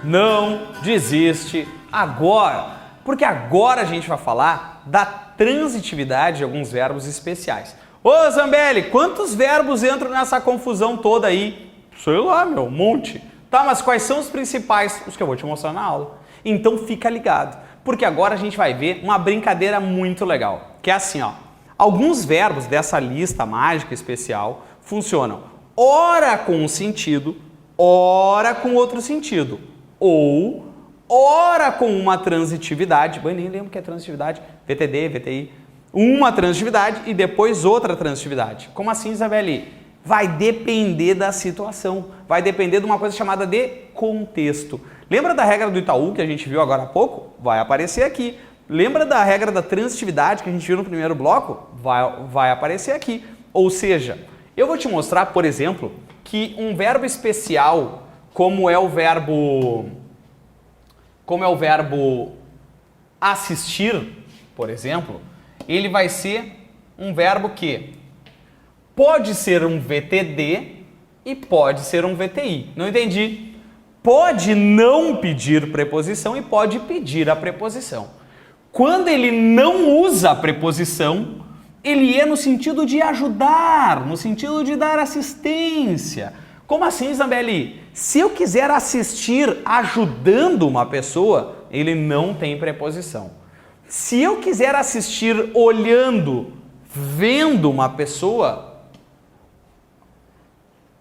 Não desiste agora, porque agora a gente vai falar da transitividade de alguns verbos especiais. Ô Zambelli, quantos verbos entram nessa confusão toda aí? Sei lá, meu, um monte. Tá, mas quais são os principais? Os que eu vou te mostrar na aula. Então fica ligado, porque agora a gente vai ver uma brincadeira muito legal, que é assim, ó. Alguns verbos dessa lista mágica especial funcionam ora com um sentido, ora com outro sentido, ou ora com uma transitividade, nem lembro o que é transitividade, VTD, VTI, uma transitividade e depois outra transitividade. Como assim, Isabelle? Vai depender da situação, vai depender de uma coisa chamada de contexto. Lembra da regra do Itaú que a gente viu agora há pouco? Vai aparecer aqui. Lembra da regra da transitividade que a gente viu no primeiro bloco? Vai aparecer aqui. Ou seja, eu vou te mostrar, por exemplo, que um verbo especial, como é o verbo assistir, por exemplo, ele vai ser um verbo que pode ser um VTD e pode ser um VTI. Não entendi. Pode não pedir preposição e pode pedir a preposição. Quando ele não usa a preposição, ele é no sentido de ajudar, no sentido de dar assistência. Como assim, Isabelle? Se eu quiser assistir ajudando uma pessoa, ele não tem preposição. Se eu quiser assistir olhando, vendo uma pessoa,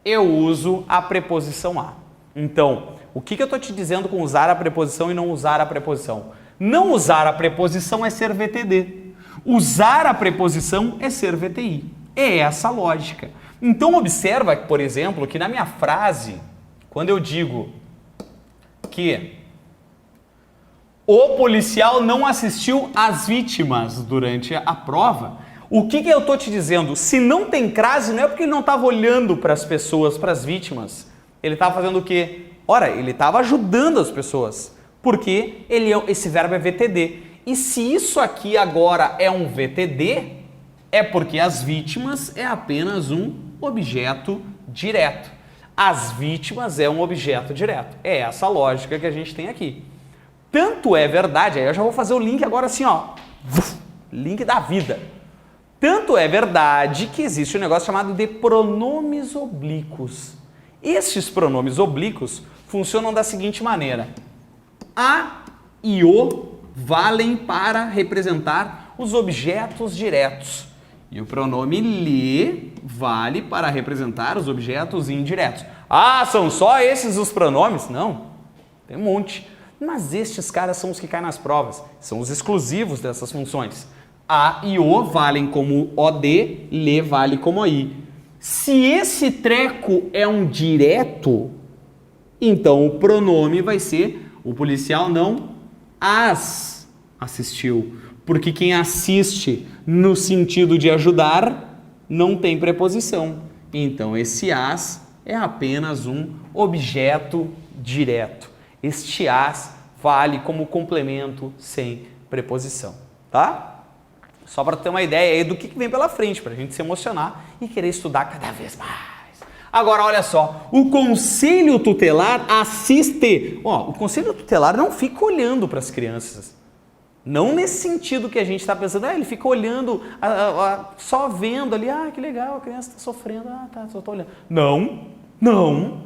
eu uso a preposição a. Então, o que eu estou te dizendo com usar a preposição e não usar a preposição? Não usar a preposição é ser VTD. Usar a preposição é ser VTI. É essa a lógica. Então, observa, por exemplo, que na minha frase, quando eu digo que o policial não assistiu às vítimas durante a prova, o que eu estou te dizendo? Se não tem crase, não é porque ele não estava olhando para as pessoas, para as vítimas. Ele estava fazendo o quê? Ora, ele estava ajudando as pessoas, porque esse verbo é VTD. E se isso aqui agora é um VTD, é porque as vítimas é apenas um objeto direto. As vítimas é um objeto direto. É essa a lógica que a gente tem aqui. Tanto é verdade, aí eu já vou fazer o link agora assim, ó. Link da vida. Tanto é verdade que existe um negócio chamado de pronomes oblíquos. Estes pronomes oblíquos funcionam da seguinte maneira. A e o valem para representar os objetos diretos. E o pronome lhe vale para representar os objetos indiretos. Ah, são só esses os pronomes? Não, tem um monte. Mas estes caras são os que caem nas provas. São os exclusivos dessas funções. A e o valem como OD, lhe vale como OI. Se esse treco é um direto, então o pronome vai ser o policial não as assistiu. Porque quem assiste no sentido de ajudar não tem preposição. Então esse as é apenas um objeto direto. Este as vale como complemento sem preposição, tá? Só para ter uma ideia aí do que vem pela frente, para a gente se emocionar e querer estudar cada vez mais. Agora, olha só, o Conselho Tutelar assiste. Ó, o Conselho Tutelar não fica olhando para as crianças. Não nesse sentido que a gente está pensando, ele fica olhando, só vendo ali, que legal, a criança está sofrendo, só estou olhando. Não.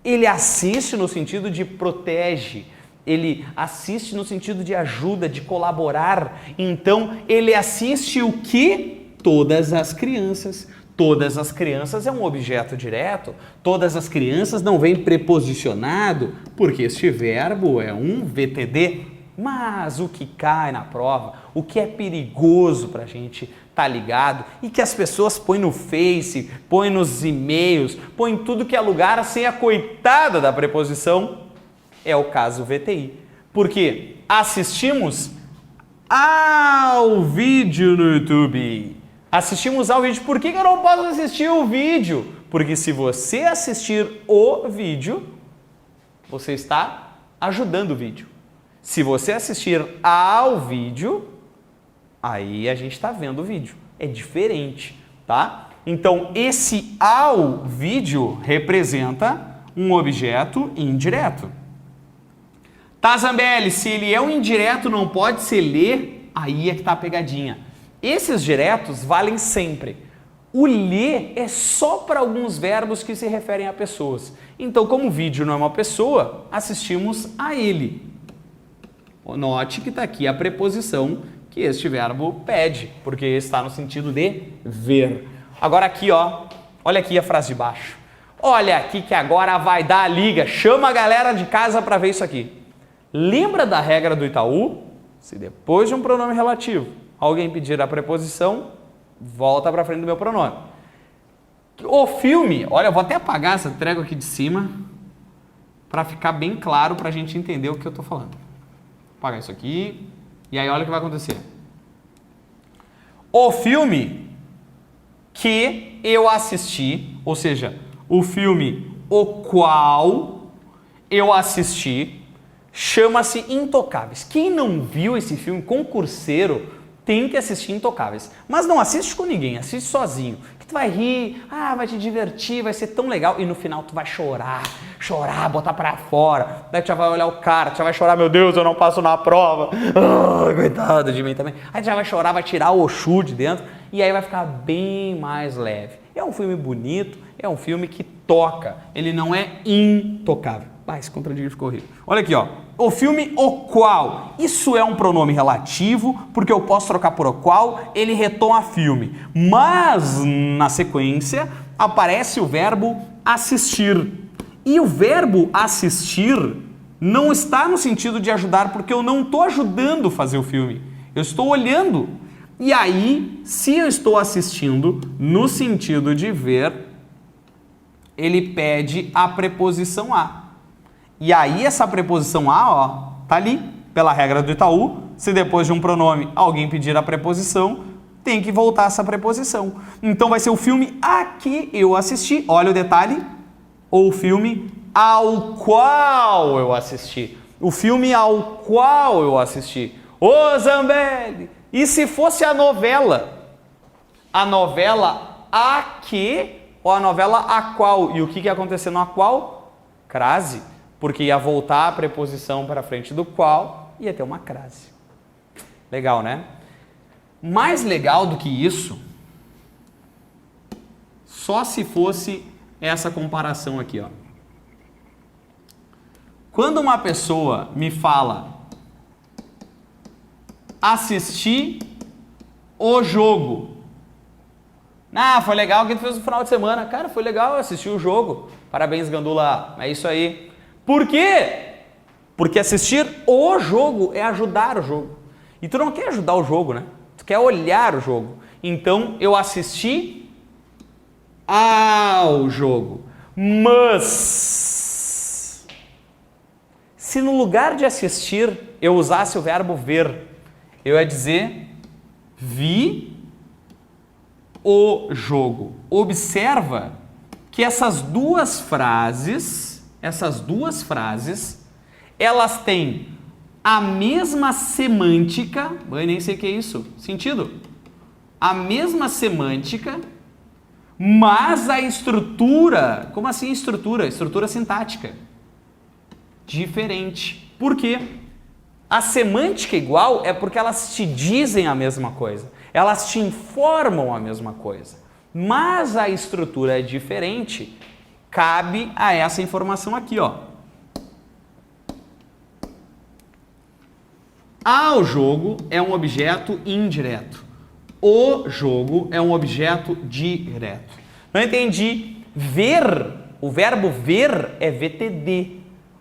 Ele assiste no sentido de protege. Ele assiste no sentido de ajuda, de colaborar. Então, ele assiste o que? Todas as crianças. Todas as crianças é um objeto direto. Todas as crianças não vem preposicionado, porque este verbo é um VTD. Mas o que cai na prova, o que é perigoso para a gente estar ligado e que as pessoas põem no Face, põem nos e-mails, põem em tudo que é lugar sem a coitada da preposição, é o caso VTI. Porque assistimos ao vídeo no YouTube. Assistimos ao vídeo. Por que eu não posso assistir o vídeo? Porque se você assistir o vídeo, você está ajudando o vídeo. Se você assistir ao vídeo, aí a gente está vendo o vídeo. É diferente, tá? Então, esse ao vídeo representa um objeto indireto. Tá, Zambelli, se ele é um indireto, não pode ser ler, aí é que tá a pegadinha. Esses diretos valem sempre. O ler é só para alguns verbos que se referem a pessoas. Então, como o vídeo não é uma pessoa, assistimos a ele. Note que está aqui a preposição que este verbo pede, porque está no sentido de ver. Agora aqui, ó, olha aqui a frase de baixo. Olha aqui que agora vai dar a liga. Chama a galera de casa para ver isso aqui. Lembra da regra do Itaú? Se depois de um pronome relativo alguém pedir a preposição, volta para frente do meu pronome. O filme, olha, eu vou até apagar essa trégua aqui de cima para ficar bem claro para a gente entender o que eu estou falando. Vou apagar isso aqui e aí olha o que vai acontecer. O filme que eu assisti, ou seja, o filme o qual eu assisti, chama-se Intocáveis. Quem não viu esse filme, concurseiro, tem que assistir Intocáveis. Mas não assiste com ninguém, assiste sozinho. Que tu vai rir, vai te divertir, vai ser tão legal. E no final tu vai chorar, botar pra fora. Daí tu já vai olhar o cara, tu já vai chorar, meu Deus, eu não passo na prova. Coitado de mim também. Aí tu já vai chorar, vai tirar o Oxu de dentro. E aí vai ficar bem mais leve. É um filme bonito, é um filme que toca. Ele não é intocável. Esse contradigo ficou horrível. Olha aqui, ó. O filme o qual. Isso é um pronome relativo, porque eu posso trocar por o qual, ele retoma filme. Mas, na sequência, aparece o verbo assistir. E o verbo assistir não está no sentido de ajudar, porque eu não estou ajudando a fazer o filme. Eu estou olhando. E aí, se eu estou assistindo no sentido de ver, ele pede a preposição a. E aí essa preposição a, ó, tá ali, pela regra do Itaú. Se depois de um pronome alguém pedir a preposição, tem que voltar essa preposição. Então vai ser o filme a que eu assisti. Olha o detalhe. Ou o filme ao qual eu assisti. O filme ao qual eu assisti. Ô Zambelli! E se fosse a novela? A novela a que ou a novela a qual? E o que ia acontecer no a qual? Crase. Porque ia voltar a preposição para frente do qual e ia ter uma crase. Legal, né? Mais legal do que isso, só se fosse essa comparação aqui, ó. Quando uma pessoa me fala assistir o jogo. Foi legal o que tu fez no final de semana. Cara, foi legal assistir o jogo. Parabéns, Gandula. É isso aí. Por quê? Porque assistir o jogo é ajudar o jogo. E tu não quer ajudar o jogo, né? Tu quer olhar o jogo. Então, eu assisti ao jogo. Mas, se no lugar de assistir, eu usasse o verbo ver, eu ia dizer, vi o jogo. Observa que essas duas frases, elas têm a mesma semântica, eu nem sei o que é isso, sentido? A mesma semântica, mas a estrutura, como assim estrutura? Estrutura sintática, diferente. Por quê? A semântica igual é porque elas te dizem a mesma coisa, elas te informam a mesma coisa, mas a estrutura é diferente. Cabe a essa informação aqui, ó. Ao jogo é um objeto indireto. O jogo é um objeto direto. Não entendi. Ver, o verbo ver é VTD.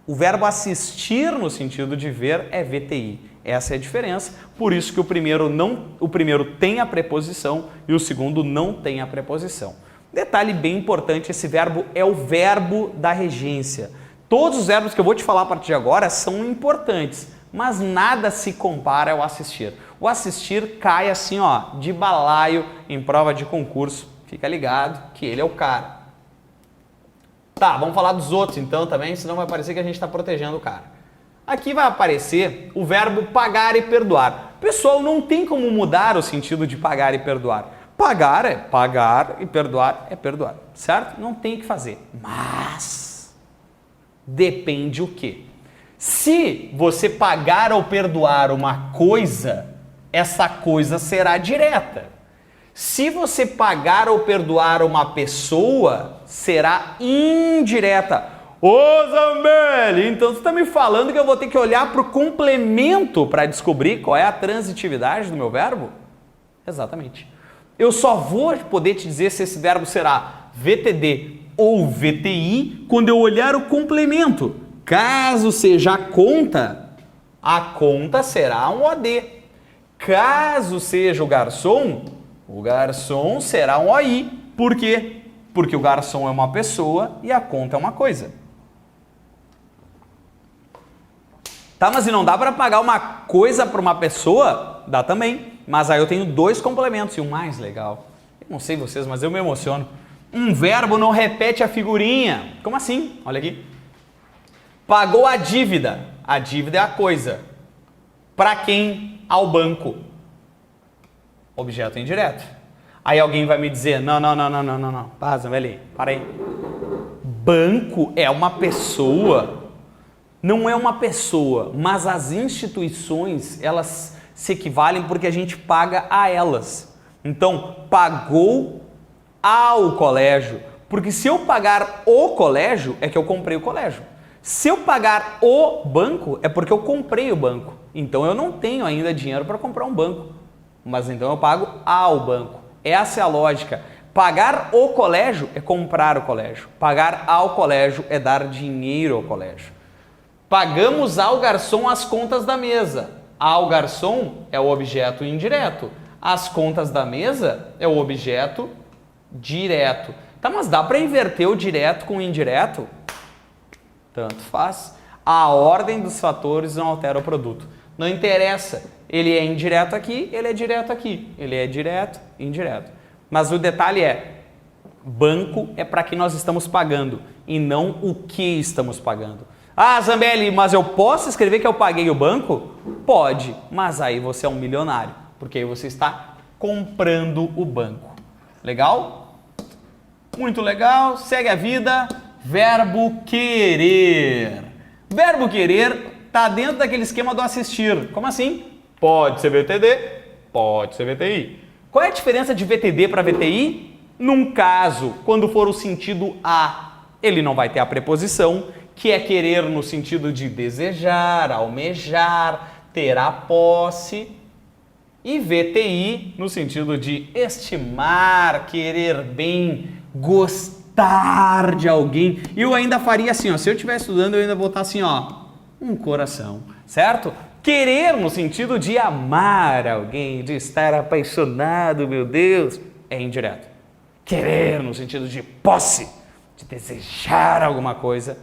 O verbo assistir no sentido de ver é VTI. Essa é a diferença. Por isso que o primeiro tem a preposição e o segundo não tem a preposição. Detalhe bem importante, esse verbo é o verbo da regência. Todos os verbos que eu vou te falar a partir de agora são importantes, mas nada se compara ao assistir. O assistir cai assim, ó, de balaio em prova de concurso. Fica ligado que ele é o cara. Tá, vamos falar dos outros então também, senão vai parecer que a gente está protegendo o cara. Aqui vai aparecer o verbo pagar e perdoar. Pessoal, não tem como mudar o sentido de pagar e perdoar. pagar é pagar e perdoar é perdoar, certo? Não tem o que fazer. Mas depende o quê? Se você pagar ou perdoar uma coisa, essa coisa será direta. Se você pagar ou perdoar uma pessoa, será indireta. Ô Zambelli, então você está me falando que eu vou ter que olhar para o complemento para descobrir qual é a transitividade do meu verbo? Exatamente. Eu só vou poder te dizer se esse verbo será VTD ou VTI quando eu olhar o complemento. Caso seja a conta será um OD. Caso seja o garçom será um OI. Por quê? Porque o garçom é uma pessoa e a conta é uma coisa. Tá, mas e não dá para pagar uma coisa para uma pessoa? Dá também. Mas aí eu tenho dois complementos e o mais legal. Eu não sei vocês, mas eu me emociono. Um verbo não repete a figurinha. Como assim? Olha aqui. Pagou a dívida. A dívida é a coisa. Para quem? Ao banco. Objeto indireto. Aí alguém vai me dizer, não. Pá, Zambelli, para aí. Banco é uma pessoa. Não é uma pessoa, mas as instituições, elas se equivalem porque a gente paga a elas. Então, pagou ao colégio. Porque se eu pagar o colégio, é que eu comprei o colégio. Se eu pagar o banco, é porque eu comprei o banco. Então, eu não tenho ainda dinheiro para comprar um banco. Mas então eu pago ao banco. Essa é a lógica. Pagar o colégio é comprar o colégio. Pagar ao colégio é dar dinheiro ao colégio. Pagamos ao garçom as contas da mesa. Ao garçom é o objeto indireto. As contas da mesa é o objeto direto. Tá, mas dá para inverter o direto com o indireto? Tanto faz. A ordem dos fatores não altera o produto. Não interessa. Ele é indireto aqui, ele é direto aqui. Ele é direto, indireto. Mas o detalhe é, banco é para quem nós estamos pagando e não o que estamos pagando. Ah, Zambelli, mas eu posso escrever que eu paguei o banco? Pode, mas aí você é um milionário, porque aí você está comprando o banco. Legal? Muito legal. Segue a vida. Verbo querer. Verbo querer está dentro daquele esquema do assistir. Como assim? Pode ser VTD, pode ser VTI. Qual é a diferença de VTD para VTI? Num caso, quando for o sentido a, ele não vai ter a preposição, que é querer no sentido de desejar, almejar, ter a posse. E VTI no sentido de estimar, querer bem, gostar de alguém. E eu ainda faria assim, ó, se eu estiver estudando, eu ainda vou botar assim, ó, um coração, certo? Querer no sentido de amar alguém, de estar apaixonado, meu Deus, é indireto. Querer no sentido de posse, de desejar alguma coisa,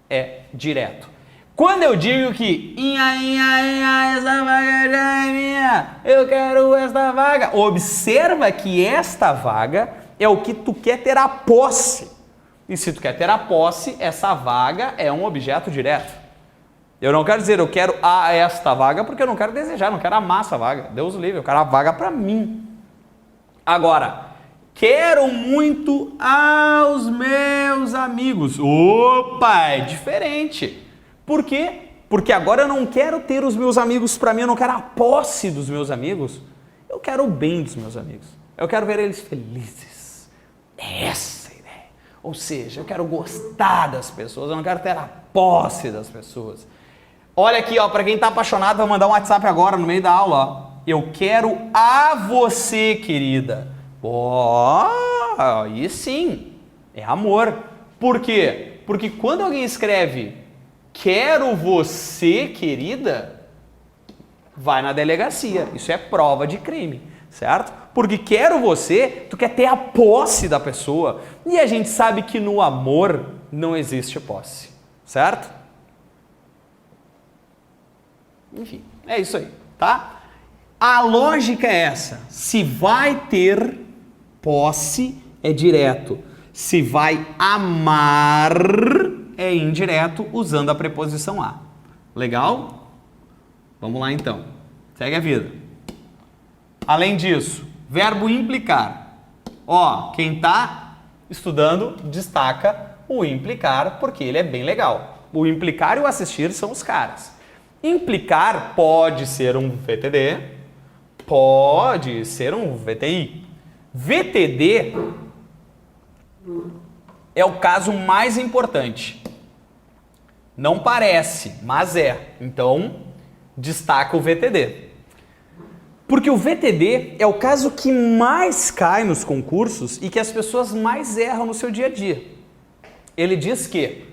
é direto. Quando eu digo que essa vaga já é minha, eu quero esta vaga, observa que esta vaga é o que tu quer ter a posse. E se tu quer ter a posse, essa vaga é um objeto direto. Eu não quero dizer eu quero esta vaga porque eu não quero desejar, não quero amar essa vaga. Deus o livre, eu quero a vaga para mim. Agora, quero muito aos meus amigos. Opa, é diferente. Por quê? Porque agora eu não quero ter os meus amigos para mim, eu não quero a posse dos meus amigos. Eu quero o bem dos meus amigos. Eu quero ver eles felizes. É essa a ideia. Ou seja, eu quero gostar das pessoas, eu não quero ter a posse das pessoas. Olha aqui, ó, para quem está apaixonado, vai mandar um WhatsApp agora no meio da aula, ó. Eu quero a você, querida. Ó, aí sim, é amor. Por quê? Porque quando alguém escreve quero você, querida, vai na delegacia. Isso é prova de crime, certo? Porque quero você, tu quer ter a posse da pessoa. E a gente sabe que no amor não existe posse, certo? Enfim, é isso aí, tá? A lógica é essa. Se vai ter posse, é direto. Se vai amar, é indireto, usando a preposição a. Legal? Vamos lá então. Segue a vida. Além disso, Verbo implicar. Ó, quem está estudando, destaca o implicar, porque ele é bem legal. O implicar e o assistir são os caras. Implicar pode ser um VTD, pode ser um VTI. VTD é o caso mais importante. Não parece, mas é. Então, destaca o VTD. Porque o VTD é o caso que mais cai nos concursos e que as pessoas mais erram no seu dia a dia. Ele diz que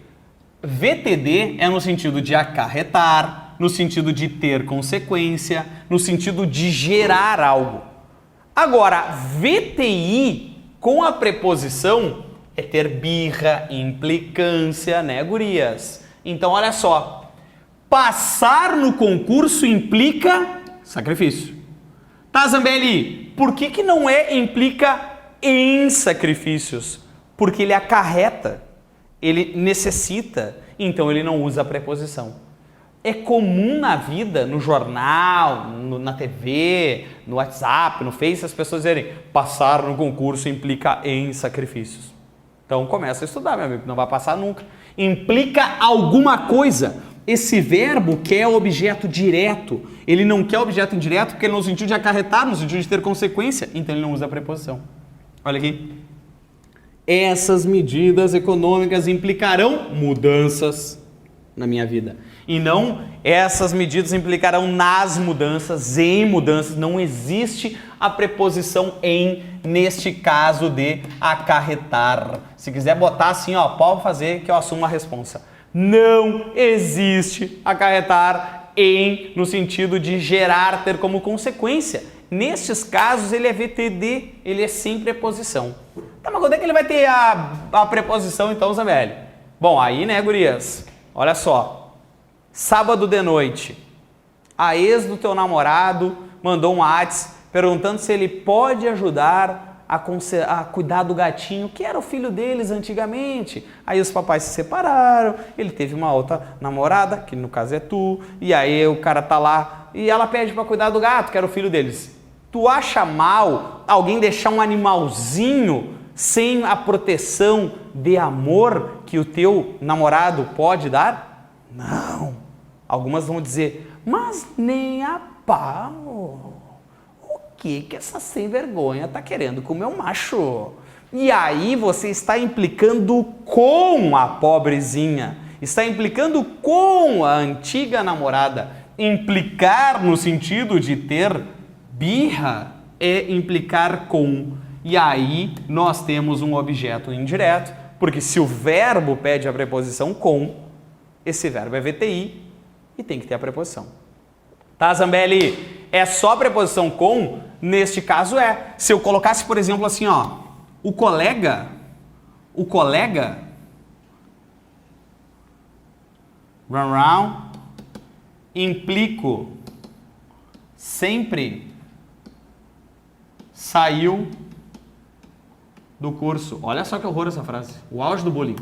VTD é no sentido de acarretar, no sentido de ter consequência, no sentido de gerar algo. Agora, VTI com a preposição é ter birra, implicância, né, gurias? Então, olha só, passar no concurso implica sacrifício. Tá, Zambelli, por que não implica em sacrifícios? Porque ele acarreta, ele necessita, então ele não usa a preposição. É comum na vida, no jornal, na TV, no WhatsApp, no Face, as pessoas dizerem passar no concurso implica em sacrifícios. Então começa a estudar, meu amigo, não vai passar nunca. Implica alguma coisa. Esse verbo quer objeto direto. Ele não quer objeto indireto porque ele no sentido de acarretar, no sentido de ter consequência. Então ele não usa a preposição. Olha aqui. Essas medidas econômicas implicarão mudanças na minha vida. E não essas medidas implicarão nas mudanças, em mudanças. Não existe a preposição em neste caso de acarretar. Se quiser botar assim, ó, pode fazer que eu assumo a responsa. Não existe acarretar em no sentido de gerar, ter como consequência. Nestes casos ele é VTD, ele é sem preposição. Tá, mas quando é que ele vai ter a preposição então, Zambelli? Bom, aí, né, gurias? Olha só. Sábado de noite, a ex do teu namorado mandou um WhatsApp perguntando se ele pode ajudar a cuidar do gatinho, que era o filho deles antigamente. Aí os papais se separaram, ele teve uma outra namorada, que no caso é tu, e aí o cara tá lá, e ela pede para cuidar do gato, que era o filho deles. Tu acha mal alguém deixar um animalzinho sem a proteção de amor que o teu namorado pode dar? Não. Algumas vão dizer, mas nem a pau. O que essa sem vergonha tá querendo com o meu macho? E aí você está implicando com a pobrezinha, está implicando com a antiga namorada. Implicar no sentido de ter birra é implicar com. E aí nós temos um objeto indireto, porque se o verbo pede a preposição com, esse verbo é VTI e tem que ter a preposição. Tá, Zambelli? É só a preposição com? Neste caso é. Se eu colocasse, por exemplo, assim, ó, o colega, run round, implico, sempre saiu do curso. Olha só que horror essa frase. O auge do bullying.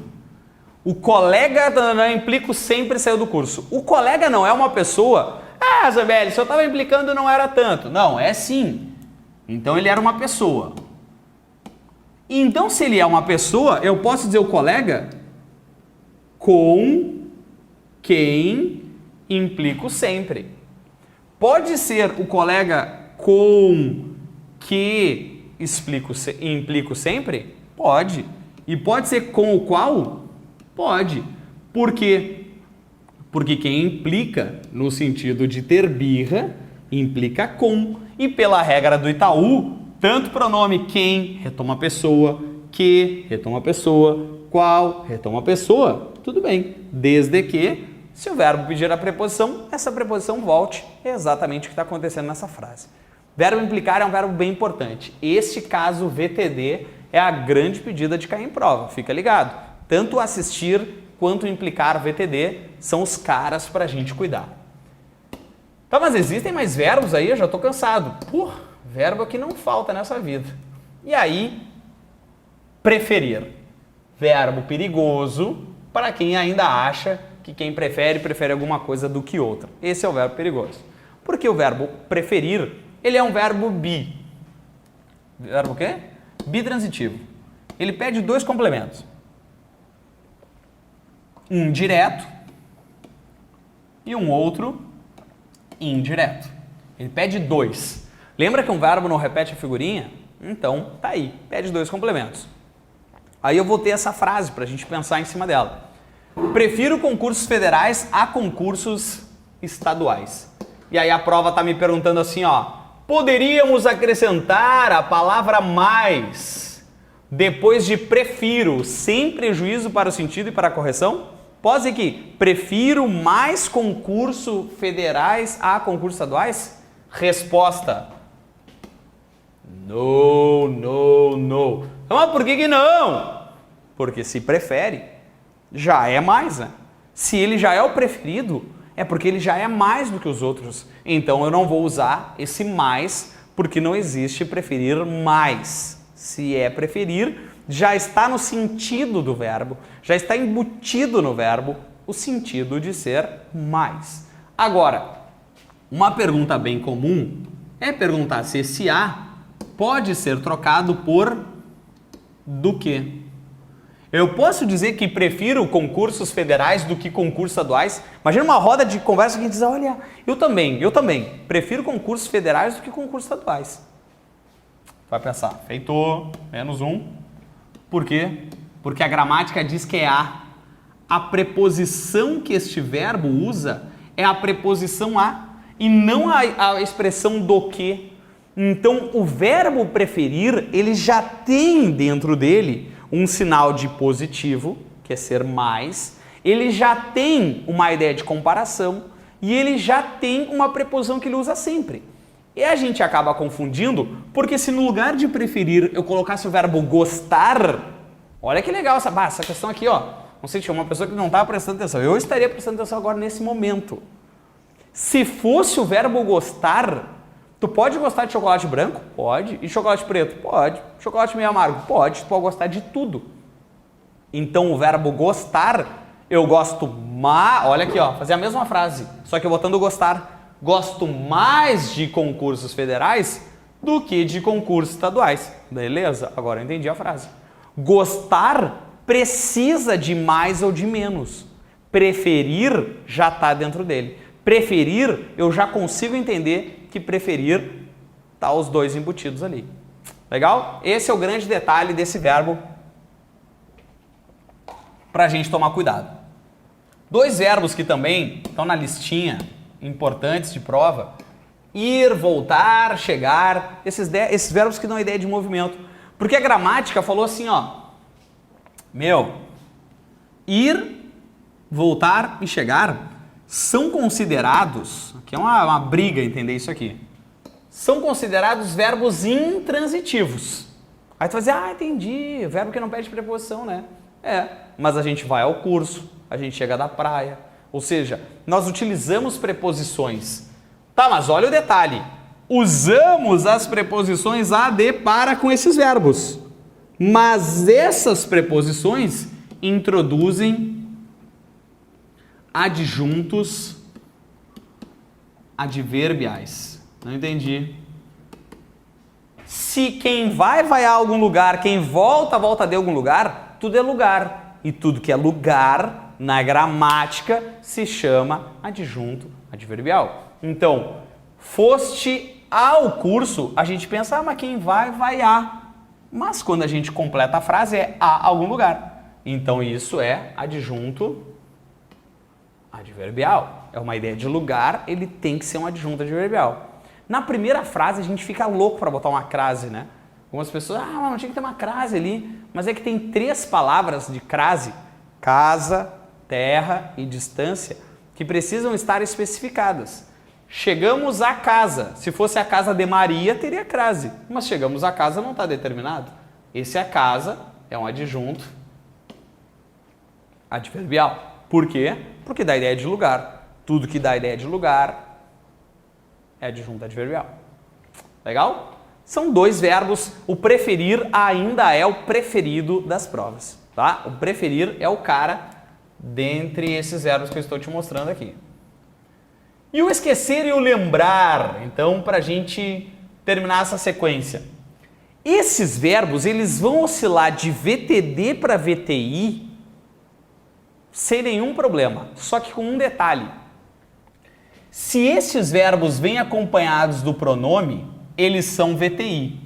O colega implico sempre saiu do curso. O colega não é uma pessoa. Ah, Zambelli, se eu estava implicando não era tanto. Não, é sim. Então ele era uma pessoa. Então se ele é uma pessoa, eu posso dizer o colega com quem implico sempre. Pode ser o colega com que implico sempre? Pode. E pode ser com o qual? Pode. Por quê? Porque quem implica no sentido de ter birra, implica com. E pela regra do Itaú, tanto pronome quem, retoma a pessoa, que, retoma a pessoa, qual, retoma a pessoa, tudo bem. Desde que, se o verbo pedir a preposição, essa preposição volte. É exatamente o que está acontecendo nessa frase. Verbo implicar é um verbo bem importante. Este caso VTD é a grande pedida de cair em prova, fica ligado. Tanto assistir quanto implicar VTD são os caras para a gente cuidar. Tá, mas existem mais verbos aí? Eu já estou cansado. Verbo que não falta nessa vida. E aí, preferir. Verbo perigoso para quem ainda acha que quem prefere alguma coisa do que outra. Esse é o verbo perigoso. Porque o verbo preferir, ele é um verbo bi. Verbo o quê? Bitransitivo. Ele pede dois complementos. Um direto e um outro indireto. Ele pede dois. Lembra que um verbo não repete a figurinha? Então, tá aí. Pede dois complementos. Aí eu vou ter essa frase para a gente pensar em cima dela. Prefiro concursos federais a concursos estaduais. E aí a prova tá me perguntando assim, ó. Poderíamos acrescentar a palavra mais depois de prefiro, sem prejuízo para o sentido e para a correção? Pode ser que prefiro mais concursos federais a concursos estaduais? Resposta. No, no, no. Mas por que não? Porque se prefere, já é mais, né? Se ele já é o preferido, é porque ele já é mais do que os outros. Então eu não vou usar esse mais, porque não existe preferir mais. Se é preferir, já está no sentido do verbo, já está embutido no verbo o sentido de ser mais. Agora, uma pergunta bem comum é perguntar se esse a pode ser trocado por do que? Eu posso dizer que prefiro concursos federais do que concursos estaduais? Imagina uma roda de conversa que diz, olha, eu também, prefiro concursos federais do que concursos estaduais. Vai pensar, feito, menos um. Por quê? Porque a gramática diz que é a. A preposição que este verbo usa é a preposição a e não a expressão do que. Então, o verbo preferir, ele já tem dentro dele um sinal de positivo, que é ser mais, ele já tem uma ideia de comparação e ele já tem uma preposição que ele usa sempre. E a gente acaba confundindo, porque se no lugar de preferir eu colocasse o verbo gostar, olha que legal essa questão aqui, ó. Não sei, tinha uma pessoa que não estava prestando atenção. Eu estaria prestando atenção agora nesse momento. Se fosse o verbo gostar, tu pode gostar de chocolate branco? Pode. E chocolate preto? Pode. Chocolate meio amargo? Pode. Tu pode gostar de tudo. Então o verbo gostar, eu gosto mais... Olha aqui, ó, fazer a mesma frase, só que eu botando gostar. Gosto mais de concursos federais do que de concursos estaduais. Beleza? Agora eu entendi a frase. Gostar precisa de mais ou de menos. Preferir já está dentro dele. Preferir, eu já consigo entender que preferir tá os dois embutidos ali. Legal? Esse é o grande detalhe desse verbo para a gente tomar cuidado. Dois verbos que também estão na listinha importantes de prova: ir, voltar, chegar, esses verbos que dão a ideia de movimento. Porque a gramática falou assim, ó, ir, voltar e chegar são considerados, aqui é uma briga entender isso aqui, são considerados verbos intransitivos. Aí tu vai dizer, entendi, verbo que não pede preposição, né? Mas a gente vai ao curso, a gente chega da praia, ou seja, nós utilizamos preposições. Tá, mas olha o detalhe, usamos as preposições a, de, para com esses verbos, mas essas preposições introduzem adjuntos adverbiais. Não entendi. Se quem vai a algum lugar, quem volta de algum lugar, tudo é lugar. E tudo que é lugar, na gramática, se chama adjunto adverbial. Então, foste ao curso, a gente pensa, mas quem vai a. Mas quando a gente completa a frase, é a algum lugar. Então, isso é adjunto adverbial. É uma ideia de lugar, ele tem que ser um adjunto adverbial. Na primeira frase, a gente fica louco para botar uma crase, né? Algumas pessoas, não tinha que ter uma crase ali. Mas é que tem 3 palavras de crase: casa, terra e distância, que precisam estar especificadas. Chegamos à casa. Se fosse a casa de Maria, teria crase. Mas chegamos à casa não está determinado. Esse a casa é um adjunto adverbial. Por quê? Porque dá ideia de lugar. Tudo que dá ideia de lugar é adjunto adverbial. Legal? São 2 verbos. O preferir ainda é o preferido das provas. Tá? O preferir é o cara dentre esses verbos que eu estou te mostrando aqui. E o esquecer e o lembrar, então, para a gente terminar essa sequência. Esses verbos, eles vão oscilar de VTD para VTI sem nenhum problema, só que com um detalhe. Se esses verbos vêm acompanhados do pronome, eles são VTI.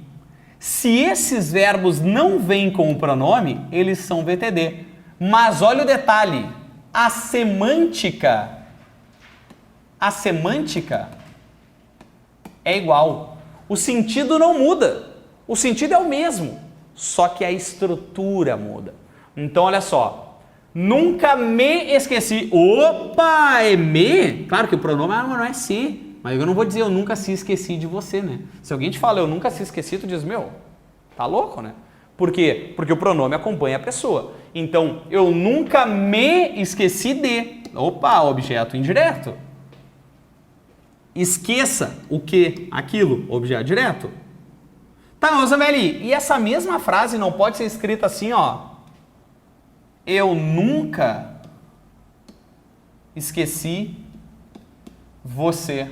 Se esses verbos não vêm com o pronome, eles são VTD. Mas olha o detalhe, a semântica é igual. O sentido não muda. O sentido é o mesmo, só que a estrutura muda. Então, olha só. Nunca me esqueci. Opa, é me? Claro que o pronome não é se. Mas eu não vou dizer eu nunca se esqueci de você, né? Se alguém te fala eu nunca se esqueci, tu diz, meu, tá louco, né? Por quê? Porque o pronome acompanha a pessoa. Então, eu nunca me esqueci de. Opa, objeto indireto. Esqueça o que? Aquilo, objeto direto. Tá, mas Zambelli, e essa mesma frase não pode ser escrita assim, ó. Eu nunca esqueci você.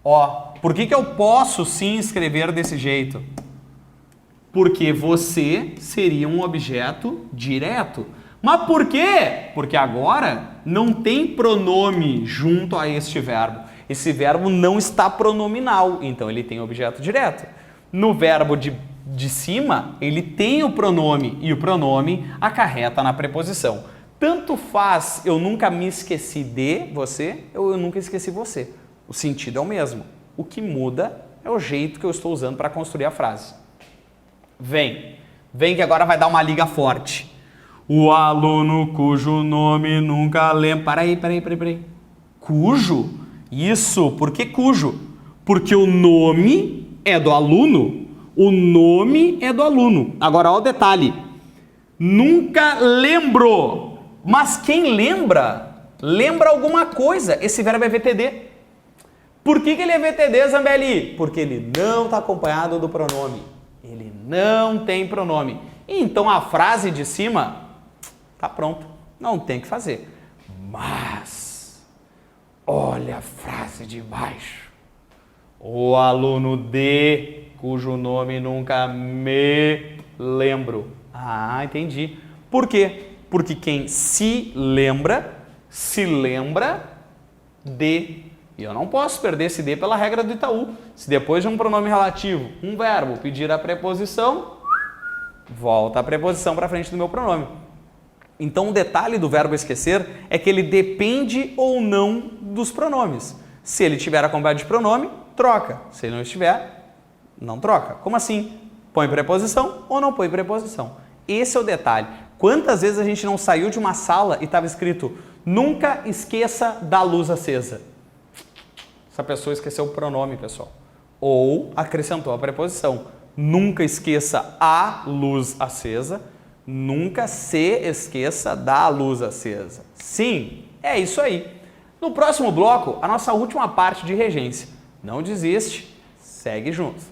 Ó, por que eu posso sim escrever desse jeito? Porque você seria um objeto direto. Mas por quê? Porque agora não tem pronome junto a este verbo. Esse verbo não está pronominal, então ele tem objeto direto. No verbo de cima, ele tem o pronome e o pronome acarreta na preposição. Tanto faz eu nunca me esqueci de você ou eu nunca esqueci você. O sentido é o mesmo. O que muda é o jeito que eu estou usando para construir a frase. Vem que agora vai dar uma liga forte. O aluno cujo nome nunca lembra... Peraí. Cujo? Isso, por que cujo? Porque o nome é do aluno. O nome é do aluno. Agora, olha o detalhe. Nunca lembrou. Mas quem lembra, lembra alguma coisa. Esse verbo é VTD. Por que ele é VTD, Zambelli? Porque ele não está acompanhado do pronome. Ele não tem pronome. Então, a frase de cima está pronta. Não tem que fazer. Mas, olha a frase de baixo. O aluno de... cujo nome nunca me lembro. Ah, entendi. Por quê? Porque quem se lembra de. E eu não posso perder esse de pela regra do Itaú. Se depois de um pronome relativo, um verbo, pedir a preposição, volta a preposição para frente do meu pronome. Então, o detalhe do verbo esquecer é que ele depende ou não dos pronomes. Se ele tiver acompanhado de pronome, troca. Se ele não estiver, não troca. Como assim? Põe preposição ou não põe preposição? Esse é o detalhe. Quantas vezes a gente não saiu de uma sala e estava escrito nunca esqueça da luz acesa? Essa pessoa esqueceu o pronome, pessoal. Ou acrescentou a preposição. Nunca esqueça a luz acesa. Nunca se esqueça da luz acesa. Sim, é isso aí. No próximo bloco, a nossa última parte de regência. Não desiste, segue junto.